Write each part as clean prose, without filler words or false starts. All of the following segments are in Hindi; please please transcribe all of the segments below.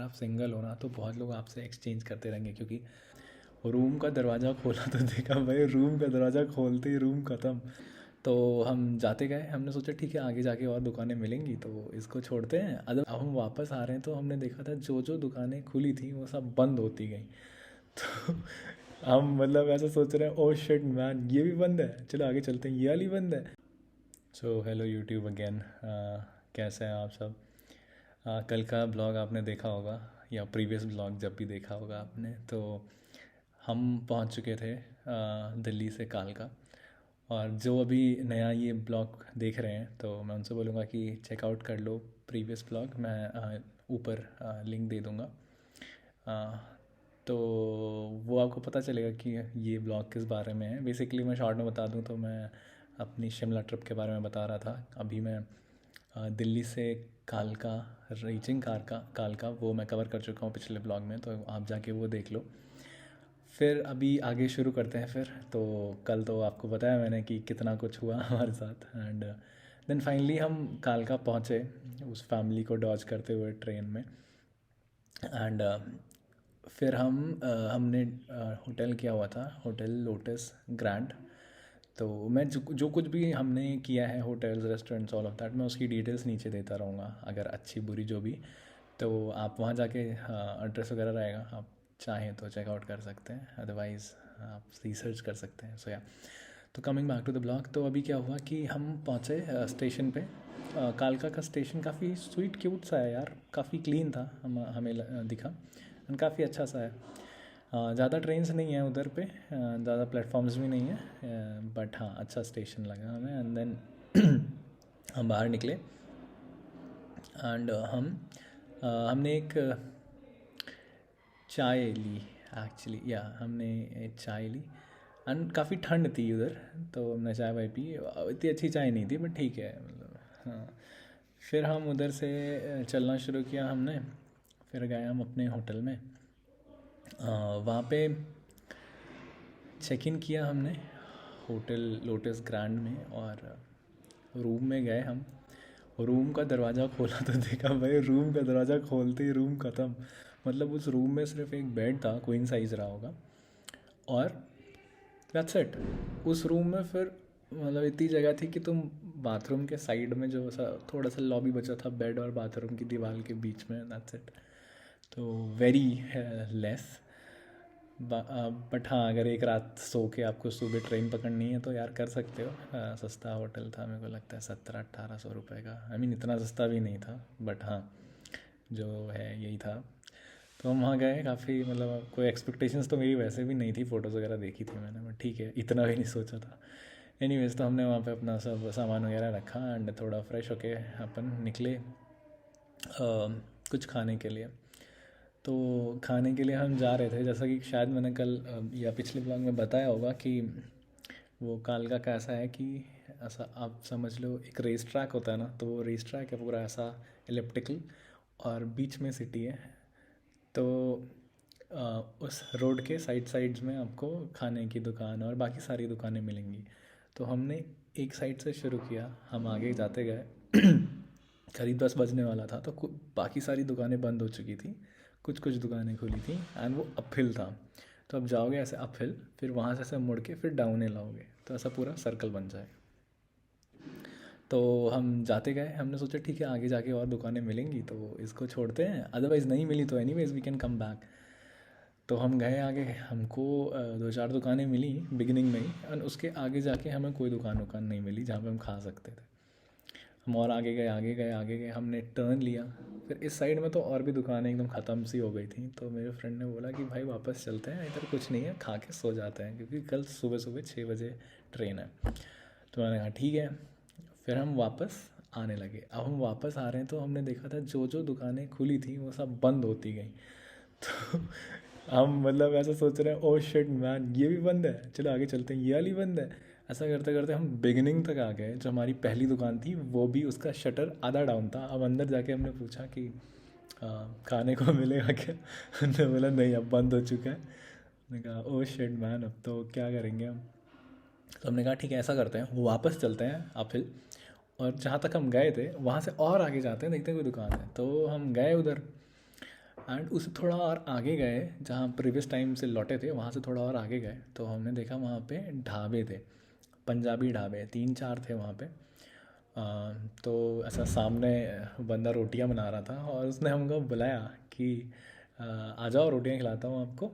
आप सिंगल हो ना तो बहुत लोग आपसे एक्सचेंज करते रहेंगे, क्योंकि रूम का दरवाज़ा खोला तो देखा भाई रूम का दरवाज़ा खोलते ही रूम ख़त्म। तो हम जाते गए, हमने सोचा ठीक है आगे जाके और दुकानें मिलेंगी तो इसको छोड़ते हैं। अब हम वापस आ रहे हैं तो हमने देखा था जो जो दुकानें खुली थी वो सब बंद होती गई। तो हम मतलब ऐसा सोच रहे हैं ओ शिट मैन ये भी बंद है, चलो आगे चलते हैं, ये वाली बंद है। सो हेलो यूट्यूब अगेन, कैसे हैं आप सब। कल का ब्लॉग आपने देखा होगा या प्रीवियस ब्लॉग जब भी देखा होगा आपने, तो हम पहुंच चुके थे दिल्ली से कालका। और जो अभी नया ये ब्लॉग देख रहे हैं तो मैं उनसे बोलूँगा कि चेकआउट कर लो प्रीवियस ब्लॉग, मैं ऊपर लिंक दे दूँगा। अ, तो वो आपको पता चलेगा कि ये ब्लॉग किस बारे में है। बेसिकली मैं शॉर्ट में बता दूँ तो मैं अपनी शिमला ट्रिप के बारे में बता रहा था। अभी मैं दिल्ली से कालका रीचिंग कालका वो मैं कवर कर चुका हूँ पिछले ब्लॉग में, तो आप जाके वो देख लो। फिर अभी आगे शुरू करते हैं फिर। तो कल तो आपको बताया मैंने कि कितना कुछ हुआ हमारे साथ, एंड देन फाइनली हम कालका पहुँचे उस फैमिली को डॉज करते हुए ट्रेन में। एंड फिर हमने होटल किया हुआ था, होटल लोटस ग्रैंड। तो मैं जो कुछ भी हमने किया है hotels restaurants all of that, मैं उसकी डिटेल्स नीचे देता रहूँगा, अगर अच्छी बुरी जो भी। तो आप वहाँ जाके एड्रेस वगैरह रहेगा, आप चाहें तो चेकआउट कर सकते हैं, अदरवाइज़ आप रिसर्च कर सकते हैं। सो या तो coming back to the blog, तो अभी क्या हुआ कि हम पहुँचे स्टेशन पे। कालका का स्टेशन काफ़ी स्वीट क्यूट सा है यार, काफ़ी क्लीन था, हमें दिखा, एंड काफ़ी अच्छा सा है। ज़्यादा ट्रेन्स नहीं है उधर पे, ज़्यादा प्लेटफॉर्म्स भी नहीं है, बट हाँ अच्छा स्टेशन लगा हमें। एंड देन हम बाहर निकले एंड हमने एक चाय ली, एक्चुअली या हमने एक चाय ली। एंड काफ़ी ठंड थी उधर, तो हमने चाय वाय पी। इतनी अच्छी चाय नहीं थी बट ठीक है मतलब, हाँ। फिर हम उधर से चलना शुरू किया हमने। फिर गए हम अपने होटल में, वहाँ पे चेक इन किया हमने होटल लोटस ग्रैंड में। और रूम में गए हम, रूम का दरवाज़ा खोला तो देखा भाई रूम का दरवाज़ा खोलते ही रूम ख़त्म। मतलब उस रूम में सिर्फ एक बेड था, क्वीन साइज़ रहा होगा, और दैट्स इट। उस रूम में फिर मतलब इतनी जगह थी कि तुम बाथरूम के साइड में जो सा थोड़ा सा लॉबी बचा था बेड और बाथरूम की दीवार के बीच में, दैट्स इट। तो वेरी लेस। बट हाँ अगर एक रात सो के आपको सुबह ट्रेन पकड़नी है तो यार कर सकते हो। सस्ता होटल था, मेरे को लगता है 1700-1800 रुपये का। आई मीन इतना सस्ता भी नहीं था, बट हाँ जो है यही था। तो हम वहाँ गए, काफ़ी मतलब कोई एक्सपेक्टेशंस तो मेरी वैसे भी नहीं थी, फ़ोटोज़ वगैरह देखी थी मैंने, बट ठीक है इतना भी नहीं सोचा था। एनीवेज तो हमने वहाँ पे अपना सब सामान वगैरह रखा एंड थोड़ा फ्रेश होके अपन निकले कुछ खाने के लिए। तो खाने के लिए हम जा रहे थे, जैसा कि शायद मैंने कल या पिछले ब्लॉग में बताया होगा कि वो कालका का ऐसा है कि ऐसा आप समझ लो एक रेस ट्रैक होता है ना, तो वो रेस ट्रैक है पूरा ऐसा एलिप्टिकल, और बीच में सिटी है। तो उस रोड के साइड्स में आपको खाने की दुकान और बाकी सारी दुकानें मिलेंगी। तो हमने एक साइड से शुरू किया, हम आगे जाते गए करीब 10 बजने वाला था तो बाकी सारी दुकानें बंद हो चुकी थी, कुछ कुछ दुकानें खुली थी, एंड वो अपहिल था। तो अब जाओगे ऐसे अपहिल, फिर वहाँ से ऐसे मुड़ के फिर डाउन हिल आओगे, तो ऐसा पूरा सर्कल बन जाएगा। तो हम जाते गए, हमने सोचा ठीक है आगे जाके और दुकानें मिलेंगी तो इसको छोड़ते हैं, अदरवाइज़ नहीं मिली तो anyways we can come back. तो हम गए आगे, हमको दो चार दुकानें मिली बिगिनिंग में ही, और उसके आगे जाके हमें कोई दुकान नहीं मिली जहाँ पे हम खा सकते थे। हम और आगे गए, हमने टर्न लिया। फिर इस साइड में तो और भी दुकानें एकदम ख़त्म सी हो गई थी, तो मेरे फ्रेंड ने बोला कि भाई वापस चलते हैं, इधर कुछ नहीं है, खा के सो जाते हैं क्योंकि कल सुबह सुबह 6 बजे ट्रेन है। तो मैंने कहा ठीक है। फिर हम वापस आने लगे। अब हम वापस आ रहे हैं तो हमने देखा था जो जो दुकानें खुली थी वो सब बंद होती गई। तो हम मतलब ऐसा सोच रहे हैं ओ शिट मैन ये भी बंद है, चलो आगे चलते हैं, ये वाली बंद है। ऐसा करते करते हम बिगिनिंग तक आ गए, जो हमारी पहली दुकान थी वो भी उसका शटर आधा डाउन था। अब अंदर जाके हमने पूछा कि खाने को मिलेगा क्या? उन्होंने बोला नहीं अब बंद हो चुका है। हमने कहा ओ शिट मैन अब तो क्या करेंगे हम। तो हमने कहा ठीक है ऐसा करते हैं, वो वापस चलते हैं अपहिल, और जहाँ तक हम गए थे वहाँ से और आगे जाते हैं, देखते हैं कोई दुकान है। तो हम गए उधर, एंड उससे थोड़ा और आगे गए, जहाँ प्रीवियस टाइम से लौटे थे वहाँ से थोड़ा और आगे गए तो हमने देखा वहाँ पे ढाबे थे, पंजाबी ढाबे 3-4 थे वहाँ पे। तो ऐसा सामने बंदा रोटियां बना रहा था और उसने हमको बुलाया कि आ जाओ रोटियां खिलाता हूँ आपको।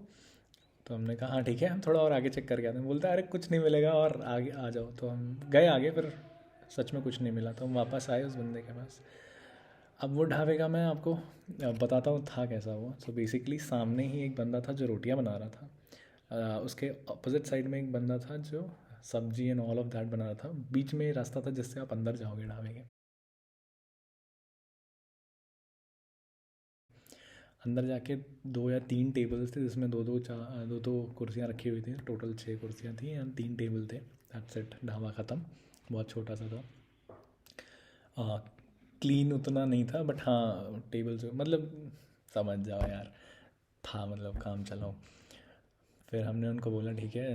तो हमने कहा हाँ ठीक है, हम थोड़ा और आगे चेक करके आते हैं। बोलता है अरे कुछ नहीं मिलेगा और आगे आ जाओ। तो हम गए आगे, फिर सच में कुछ नहीं मिला तो हम वापस आए उस बंदे के पास। अब वो ढाबे का मैं आपको बताता हूँ था कैसा हुआ। सो बेसिकली सामने ही एक बंदा था जो रोटियां बना रहा था, उसके अपोजिट साइड में एक बंदा था जो सब्जी एंड ऑल ऑफ दैट बना रहा था। बीच में रास्ता था जिससे आप अंदर जाओगे ढाबे के। अंदर जाके 2 या 3 टेबल्स थे जिसमें दो दो कुर्सियाँ रखी हुई थी। टोटल 6 कुर्सियाँ थी एंड 3 टेबल थे। दैट्स इट, ढाबा ख़त्म। बहुत छोटा सा था। क्लीन उतना नहीं था बट हाँ टेबल से मतलब समझ जाओ यार, था मतलब काम चलाओ। फिर हमने उनको बोला ठीक है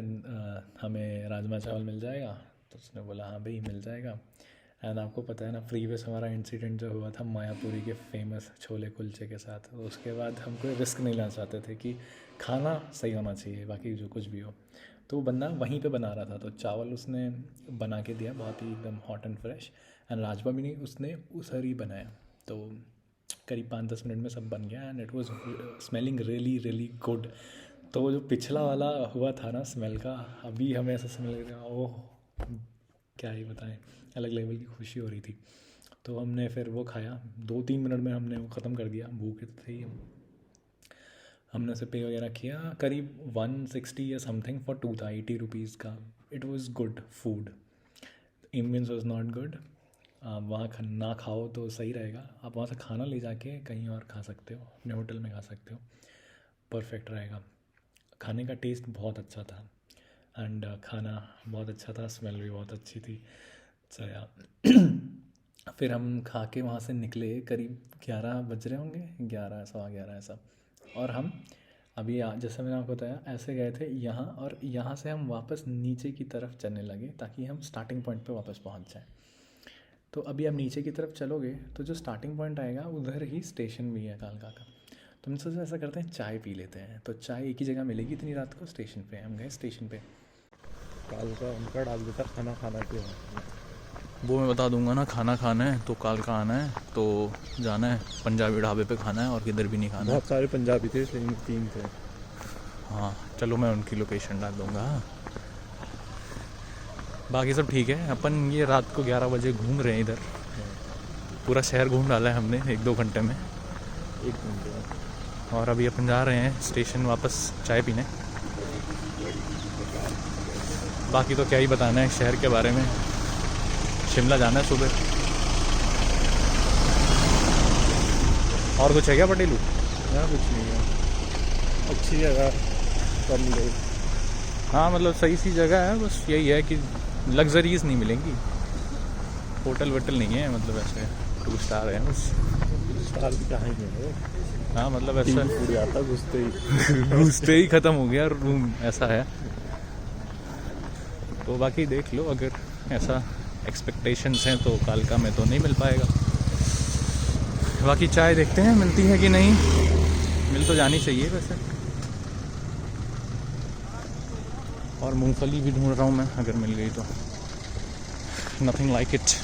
हमें राजमा चावल मिल जाएगा। तो उसने बोला हाँ भाई मिल जाएगा। एंड आपको पता है ना प्रीवियस हमारा इंसिडेंट जो हुआ था मायापुरी के फेमस छोले कुलचे के साथ, तो उसके बाद हम कोई रिस्क नहीं लेना चाहते थे कि खाना सही होना चाहिए बाकी जो कुछ भी हो। तो वो बंदा वहीं पे बना रहा था तो चावल उसने बना के दिया बहुत ही एकदम hot and fresh. And rajma भी नहीं, उसने उसर ही बनाया। तो करीब 5-10 मिनट में सब बन गया and it was smelling really really good. तो वो जो पिछला वाला हुआ था ना स्मेल का, अभी हमें ऐसा स्मेल लग रहा ओह क्या ही बताएं, अलग लेवल की खुशी हो रही थी। तो हमने फिर वो खाया, 2-3 मिनट में हमने वो ख़त्म कर दिया, भूखे तो थे ही हम। हमने उसे पे वगैरह किया, करीब 160 या समथिंग फॉर 2 था, 80 रुपीज़ का। It was good food, ambience was not good. आप वहाँ ना खाओ तो सही रहेगा, आप वहाँ से खाना ले जाके कहीं और खा सकते हो, अपने होटल में खा सकते हो, परफेक्ट रहेगा। खाने का टेस्ट बहुत अच्छा था एंड खाना बहुत अच्छा था, स्मेल भी बहुत अच्छी थी। अच्छा यार फिर हम खा के वहाँ से निकले, करीब 11 बज रहे होंगे, 11 11:15 ऐसा। और हम अभी जैसे मैंने आपको बताया ऐसे गए थे यहाँ, और यहाँ से हम वापस नीचे की तरफ चलने लगे ताकि हम स्टार्टिंग पॉइंट पे वापस पहुँच जाएं। तो अभी आप नीचे की तरफ चलोगे तो जो स्टार्टिंग पॉइंट आएगा उधर ही स्टेशन भी है कालका का। तो हम सोचा ऐसा करते हैं चाय पी लेते हैं। तो चाय एक ही जगह मिलेगी इतनी रात को स्टेशन पे। हम गए स्टेशन पे। कालका उनका डाल देता खाना खाना क्यों। वो मैं बता दूंगा ना, खाना खाना है तो कालका आना है, तो जाना है पंजाबी ढाबे पे खाना है और किधर भी नहीं खाना है। बहुत सारे पंजाबी थे, 3 थे। हाँ चलो मैं उनकी लोकेशन डाल दूंगा। बाकी सब ठीक है। अपन ये रात को 11 बजे घूम रहे हैं इधर, पूरा शहर घूम डाला है हमने 1-2 घंटे में। 1 घंटे में। और अभी अपन जा रहे हैं स्टेशन वापस चाय पीने। बाकी तो क्या ही बताना है शहर के बारे में। शिमला जाना है सुबह। और कुछ है क्या पटेलू? यहाँ कुछ नहीं है, अच्छी जगह कम लोग। हाँ मतलब सही सी जगह है, बस यही है कि लग्जरीज नहीं मिलेंगी, होटल वोटल नहीं है, मतलब ऐसे 2 स्टार है बस। स्टार भी कहाँ ही है। हाँ मतलब ऐसा पूरी आता घुसते ही घुसते ही ख़त्म हो गया रूम, ऐसा है। तो बाकी देख लो, अगर ऐसा एक्सपेक्टेशंस हैं तो कालका में तो नहीं मिल पाएगा। बाकी चाय देखते हैं मिलती है कि नहीं, मिल तो जानी चाहिए वैसे। और मूंगफली भी ढूंढ रहा हूँ मैं, अगर मिल गई तो। Nothing like it,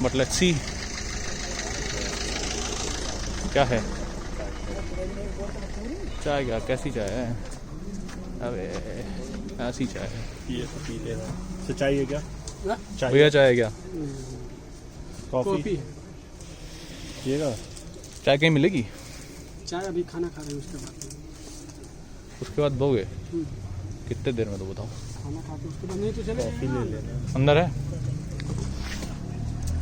but let's see क्या है। चाय क्या, कैसी चाय है? अबे ऐसी चाय है। ये तो पी लेना। सच्चाई है क्या? भैया चाय है क्या? कॉफ़ी पिएगा? चाय कहीं मिलेगी? चाय अभी खाना खा रहे हैं उसके बाद बोगे कितने देर में तो बताओ। खाना खा के उसके बाद नहीं तो चले कॉफ़ी ले लेना। अंदर है?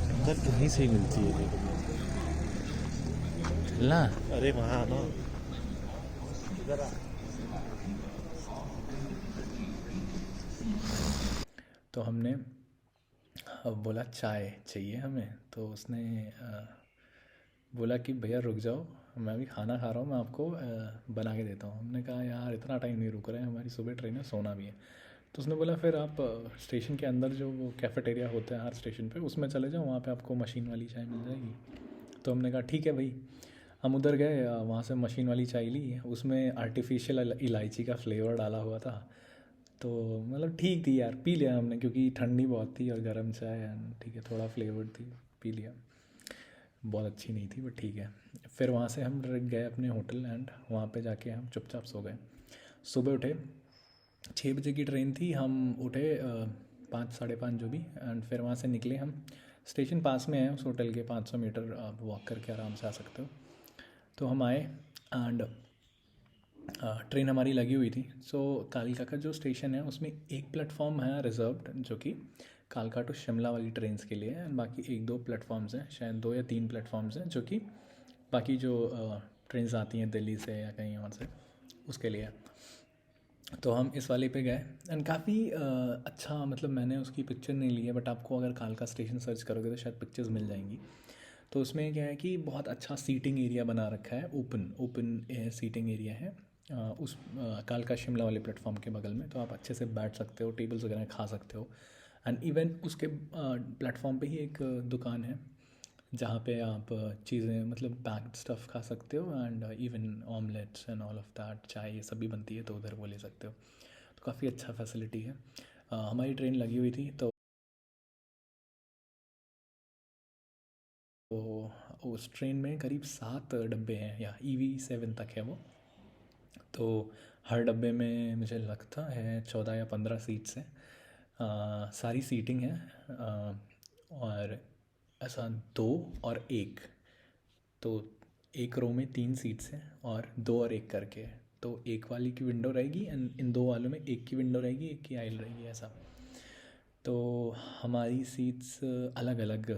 अंदर कहीं से ही मिलती है लेकिन। ला अरे वहाँ ना, इधर आ। तो हमने बोला चाय चाहिए हमें, तो उसने बोला कि भैया रुक जाओ, मैं अभी खाना खा रहा हूँ, मैं आपको बना के देता हूँ। हमने कहा यार इतना टाइम नहीं रुक रहे हैं, हमारी सुबह ट्रेन है, सोना भी है। तो उसने बोला फिर आप स्टेशन के अंदर जो वो कैफेटेरिया होता है हर स्टेशन पे, उसमें चले जाओ, वहाँ पे आपको मशीन वाली चाय मिल जाएगी। तो हमने कहा ठीक है भाई। हम उधर गए, वहाँ से मशीन वाली चाय ली, उसमें आर्टिफिशियल इलायची का फ्लेवर डाला हुआ था। तो मतलब ठीक थी यार, पी लिया हमने क्योंकि ठंडी बहुत थी और गर्म चाय ठीक है, थोड़ा फ्लेवर्ड थी, पी लिया। बहुत अच्छी नहीं थी बट ठीक है। फिर वहाँ से हम गए अपने होटल एंड वहाँ पे जाके हम चुपचाप सो गए। सुबह उठे, 6 बजे की ट्रेन थी, हम उठे 5 साढ़े 5 जो भी, एंड फिर वहाँ से निकले हम। स्टेशन पास में है उस होटल के, 500 मीटर आप वॉक करके आराम से आ सकते हो। तो हम आए एंड ट्रेन हमारी लगी हुई थी। सो कालका का जो स्टेशन है उसमें एक प्लेटफॉर्म है रिजर्व्ड, जो कि कालका टू शिमला वाली ट्रेन्स के लिए है, एंड बाकी 1-2 प्लेटफॉर्म्स हैं, शायद 2 या 3 प्लेटफॉर्म्स हैं जो कि बाकी जो ट्रेन्स आती हैं दिल्ली से या कहीं और से, उसके लिए है। तो हम इस वाले पे गए एंड काफ़ी अच्छा, मतलब मैंने उसकी पिक्चर नहीं ली है बट आपको अगर कालका स्टेशन सर्च करोगे तो शायद पिक्चर्स मिल जाएंगी। तो उसमें क्या है कि बहुत अच्छा सीटिंग एरिया बना रखा है, open open air seating area है उस कालका शिमला वाले प्लेटफॉर्म के बगल में। तो आप अच्छे से बैठ सकते हो, टेबल्स वगैरह खा सकते हो। एंड इवन उसके प्लेटफॉर्म पे ही एक दुकान है जहाँ पे आप चीज़ें, मतलब पैक्ड स्टफ़ खा सकते हो, and even omelettes and all of that, चाय ये सब भी बनती है, तो उधर वो ले सकते हो। तो काफ़ी अच्छा फैसिलिटी है। हमारी ट्रेन लगी हुई थी तो उस ट्रेन में करीब 7 डब्बे हैं, या EV7 तक है वो। तो हर डब्बे में मुझे लगता है 14 या 15 सीट्स हैं। सारी सीटिंग है, और ऐसा 2 और 1, तो एक रो में 3 सीट्स हैं और 2 और 1 करके है। तो एक वाली की विंडो रहेगी एंड इन 2 वालों में एक की विंडो रहेगी, एक की आइल रहेगी, ऐसा। तो हमारी सीट्स अलग अलग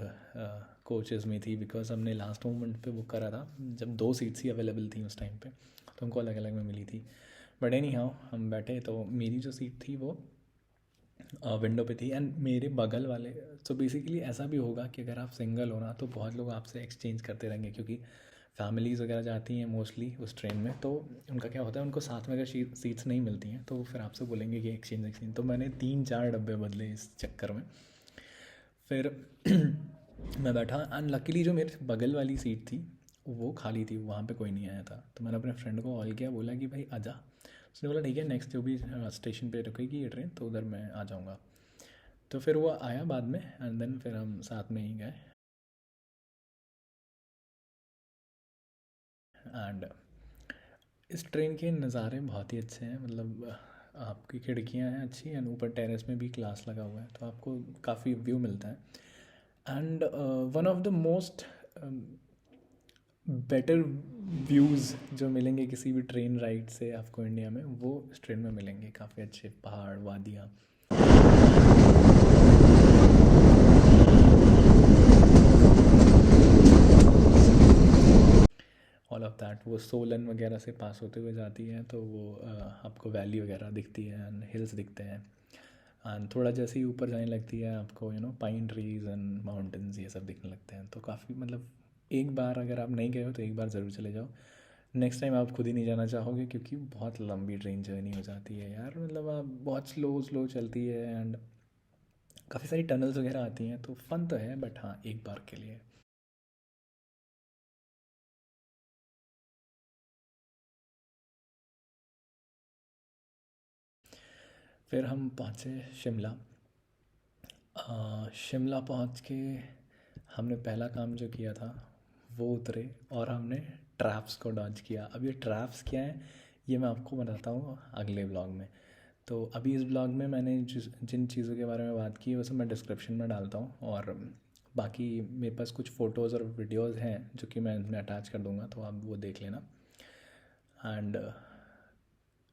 कोचेज़ में थी, बिकॉज हमने लास्ट मोमेंट पे बुक करा था जब 2 सीट्स ही अवेलेबल थी उस टाइम पे, तो हमको अलग अलग में मिली थी। बट एनी हाउ हम बैठे, तो मेरी जो सीट थी वो विंडो पे थी एंड मेरे बगल वाले। सो बेसिकली ऐसा भी होगा कि अगर आप सिंगल हो ना तो बहुत लोग आपसे एक्सचेंज करते रहेंगे, क्योंकि फैमिलीज़ वगैरह जाती हैं मोस्टली उस ट्रेन में, तो उनका क्या होता है, उनको साथ में अगर सीट्स नहीं मिलती हैं तो फिर आपसे बोलेंगे कि एक्सचेंज। तो मैंने 3-4 डब्बे बदले इस चक्कर में। फिर मैं बैठा एंड लकीली जो मेरे बगल वाली सीट थी वो खाली थी, वहाँ पे कोई नहीं आया था। तो मैंने अपने फ्रेंड को कॉल किया, बोला कि भाई आजा। उसने बोला ठीक है, नेक्स्ट जो भी स्टेशन पे रुकेगी ये ट्रेन तो उधर मैं आ जाऊँगा। तो फिर वो आया बाद में एंड देन फिर हम साथ में ही गए। एंड इस ट्रेन के नज़ारे बहुत ही अच्छे हैं, मतलब आपकी खिड़कियाँ हैं अच्छी एंड ऊपर टेरेस में भी ग्लास लगा हुआ है, तो आपको काफ़ी व्यू मिलता है। And one of the most better views जो मिलेंगे किसी भी ट्रेन राइड से आपको इंडिया में, वो इस ट्रेन में मिलेंगे। काफ़ी अच्छे पहाड़, वादियाँ, ऑल ऑफ दैट। वो सोलन वगैरह से पास होते हुए जाती है, तो वो आपको वैली वगैरह दिखती है एंड हिल्स दिखते हैं। एंड थोड़ा जैसे ही ऊपर जाने लगती है आपको पाइन ट्रीज एंड माउंटेन्स ये सब दिखने लगते हैं। तो काफ़ी, मतलब एक बार अगर आप नहीं गए हो तो एक बार ज़रूर चले जाओ। नेक्स्ट टाइम आप खुद ही नहीं जाना चाहोगे, क्योंकि बहुत लंबी ट्रेन जर्नी हो जाती है यार, मतलब आप बहुत स्लो स्लो चलती है एंड काफ़ी सारी टनल्स वगैरह आती हैं, तो फ़न तो है बट हाँ, एक बार के लिए। फिर हम पहुँचे शिमला। शिमला पहुँच के हमने पहला काम जो किया था वो उतरे और हमने ट्रैप्स को डॉज किया। अब ये ट्रैप्स क्या है ये मैं आपको बताता हूँ अगले ब्लॉग में। तो अभी इस ब्लॉग में मैंने जिन चीज़ों के बारे में बात की है वो सब मैं डिस्क्रिप्शन में डालता हूँ, और बाकी मेरे पास कुछ फ़ोटोज़ और वीडियोज़ हैं जो कि मैं इसमें अटैच कर दूँगा, तो आप वो देख लेना। एंड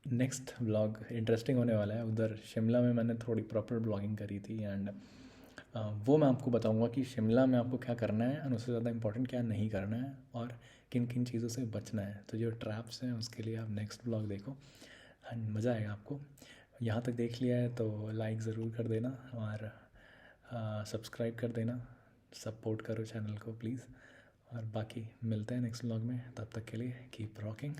नेक्स्ट ब्लॉग इंटरेस्टिंग होने वाला है। उधर शिमला में मैंने थोड़ी प्रॉपर ब्लॉगिंग करी थी एंड वो मैं आपको बताऊंगा कि शिमला में आपको क्या करना है और उससे ज़्यादा इंपॉर्टेंट क्या नहीं करना है और किन किन चीज़ों से बचना है। तो जो ट्रैप्स हैं उसके लिए आप नेक्स्ट ब्लॉग देखो एंड मज़ा आएगा आपको। यहाँ तक देख लिया है तो लाइक ज़रूर कर देना और सब्सक्राइब कर देना, सपोर्ट करो चैनल को प्लीज़। और बाकी मिलते हैं नेक्स्ट ब्लॉग में, तब तक के लिए कीप रॉकिंग।